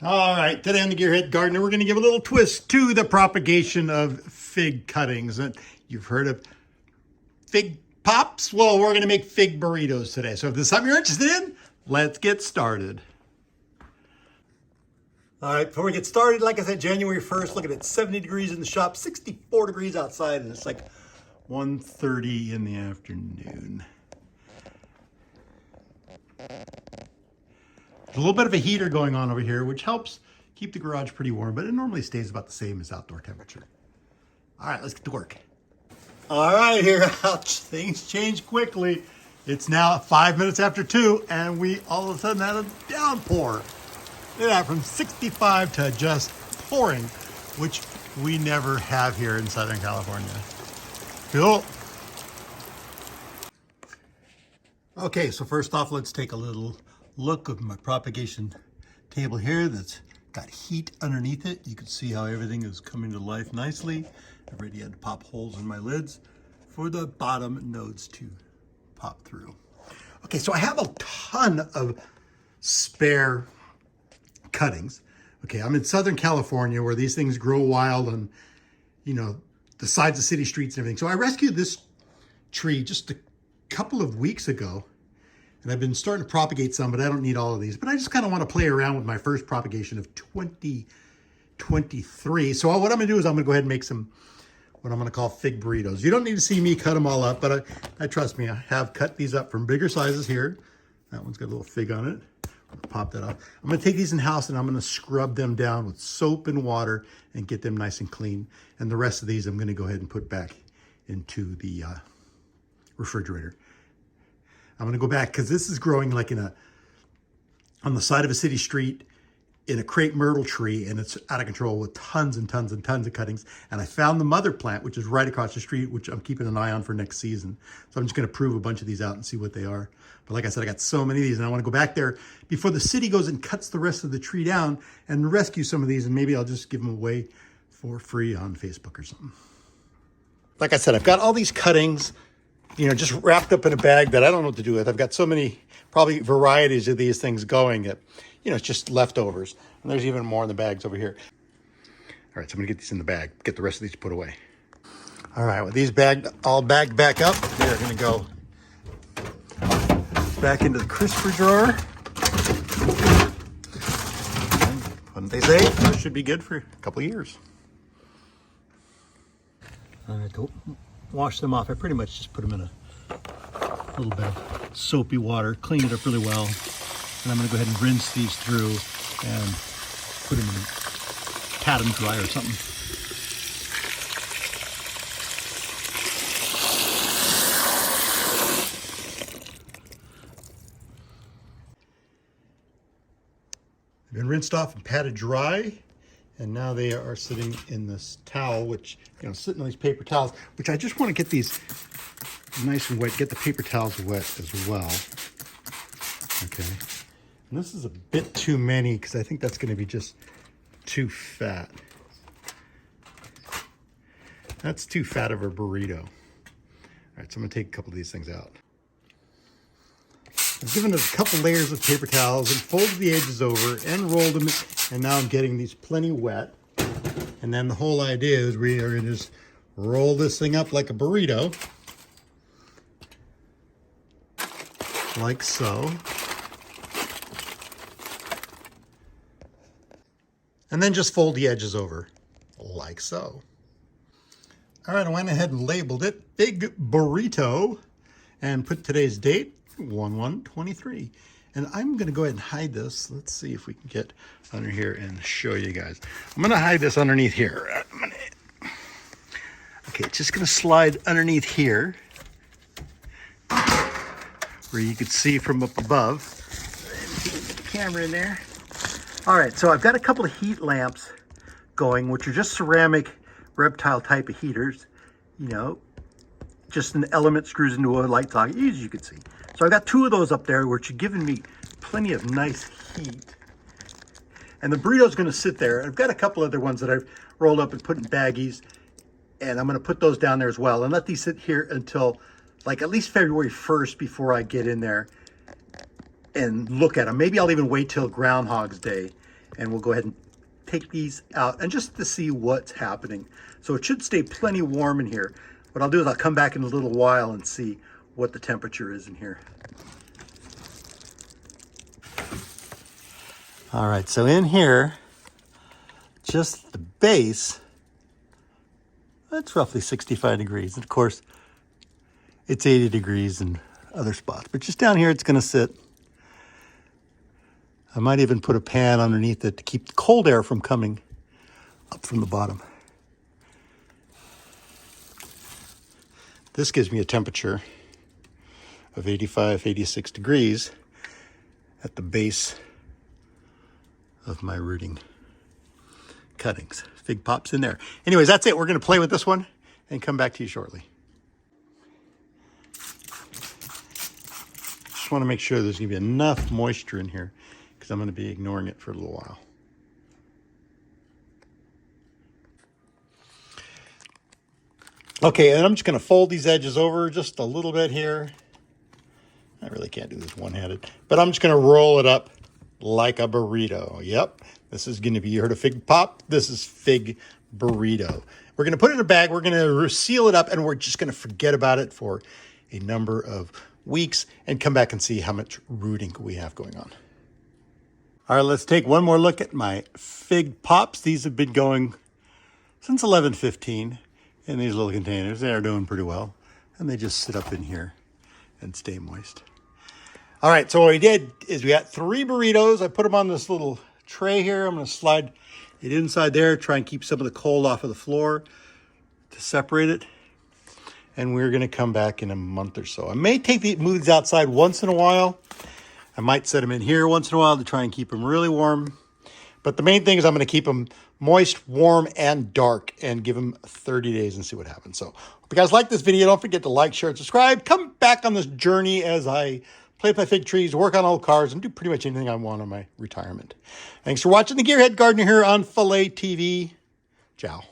All right, today on the GEARHEAD Gardener, we're going to give a little twist to the propagation of fig cuttings. And you've heard of fig pops? Well, we're going to make fig burritos today. So if this is something you're interested in, let's get started. All right, before we get started, like I said, January 1st, look at it, 70 degrees in the shop, 64 degrees outside, and it's like 1:30 in the afternoon. There's a little bit of a heater going on over here, which helps keep the garage pretty warm, but it normally stays about the same as outdoor temperature. All right, let's get to work. All right, here, things change quickly. It's now 5 minutes after 2, and we all of a sudden had a downpour. Look at that, from 65 to just pouring, which we never have here in Southern California. Cool. Okay, so first off, let's take a little look of my propagation table here that's got heat underneath it. You can see how everything is coming to life nicely. I've already had to pop holes in my lids for the bottom nodes to pop through. Okay, so I have a ton of spare cuttings. Okay, I'm in Southern California where these things grow wild on, you know, the sides of city streets and everything. So I rescued this tree just a couple of weeks ago. And I've been starting to propagate some, but I don't need all of these. But I just kind of want to play around with my first propagation of 2023. So what I'm going to do is I'm going to go ahead and make some, what I'm going to call fig burritos. You don't need to see me cut them all up, but I trust me, I have cut these up from bigger sizes here. That one's got a little fig on it. I'm going to pop that off. I'm going to take these in house and I'm going to scrub them down with soap and water and get them nice and clean. And the rest of these I'm going to go ahead and put back into the refrigerator. I'm going to go back because this is growing like on the side of a city street in a crepe myrtle tree, and it's out of control with tons and tons and tons of cuttings. And I found the mother plant, which is right across the street, which I'm keeping an eye on for next season. So I'm just going to prove a bunch of these out and see what they are. But like I said, I got so many of these, and I want to go back there before the city goes and cuts the rest of the tree down and rescue some of these, and maybe I'll just give them away for free on Facebook or something. Like I said, I've got all these cuttings, you know, just wrapped up in a bag that I don't know what to do with. I've got so many, probably varieties of these things going that, you know, it's just leftovers. And there's even more in the bags over here. All right, so I'm gonna get these in the bag, get the rest of these put away. All right, with these all bagged back up, they're gonna go back into the crisper drawer. And what they say, this should be good for a couple of years. All right, to wash them off, I pretty much just put them in a little bit of soapy water, clean it up really well, and I'm going to go ahead and rinse these through and put them in, pat them dry or something. They've been rinsed off and patted dry. And now they are sitting in this towel, which, you know, sitting on these paper towels, which I just want to get these nice and wet, get the paper towels wet as well. Okay. And this is a bit too many because I think that's going to be just too fat. That's too fat of a burrito. All right, so I'm going to take a couple of these things out. I've given it a couple layers of paper towels and folded the edges over and rolled them, and now I'm getting these plenty wet. And then the whole idea is we are going to just roll this thing up like a burrito, like so. And then just fold the edges over, like so. All right, I went ahead and labeled it Fig Burrito and put today's date, 1/1/23. And I'm going to go ahead and hide this. Let's see if we can get under here and show you guys. I'm going to hide this underneath here. Okay, it's just going to slide underneath here where you can see from up above. Get the camera in there. All right, so I've got a couple of heat lamps going, which are just ceramic reptile type of heaters. You know, just an element screws into a light socket, as you can see. So I've got two of those up there, which are giving me plenty of nice heat. And the burrito's gonna sit there. I've got a couple other ones that I've rolled up and put in baggies, and I'm gonna put those down there as well and let these sit here until like at least February 1st before I get in there and look at them. Maybe I'll even wait till Groundhog's Day and we'll go ahead and take these out and just to see what's happening. So it should stay plenty warm in here. What I'll do is I'll come back in a little while and see what the temperature is in here. All right, so in here, just the base, that's roughly 65 degrees. And of course, it's 80 degrees in other spots, but just down here, it's gonna sit. I might even put a pan underneath it to keep the cold air from coming up from the bottom. This gives me a temperature of 85, 86 degrees at the base of my rooting cuttings. Fig pops in there. Anyways, that's it. We're going to play with this one and come back to you shortly. Just want to make sure there's going to be enough moisture in here because I'm going to be ignoring it for a little while. Okay, and I'm just going to fold these edges over just a little bit here. I really can't do this one-handed, but I'm just going to roll it up like a burrito. Yep, this is going to be, you heard of fig pop? This is fig burrito. We're going to put it in a bag. We're going to seal it up, and we're just going to forget about it for a number of weeks and come back and see how much rooting we have going on. All right, let's take one more look at my fig pops. These have been going since 11/15 in these little containers. They are doing pretty well, and they just sit up in here and stay moist. All right, so what we did is we got 3 burritos. I put them on this little tray here. I'm going to slide it inside there, try and keep some of the cold off of the floor to separate it. And we're going to come back in a month or so. I may move these outside once in a while. I might set them in here once in a while to try and keep them really warm. But the main thing is I'm going to keep them moist, warm, and dark and give them 30 days and see what happens. So hope you guys like this video. Don't forget to like, share, and subscribe. Come back on this journey as I play with my fig trees, work on old cars, and do pretty much anything I want on my retirement. Thanks for watching the Gearhead Gardener here on Filet TV. Ciao.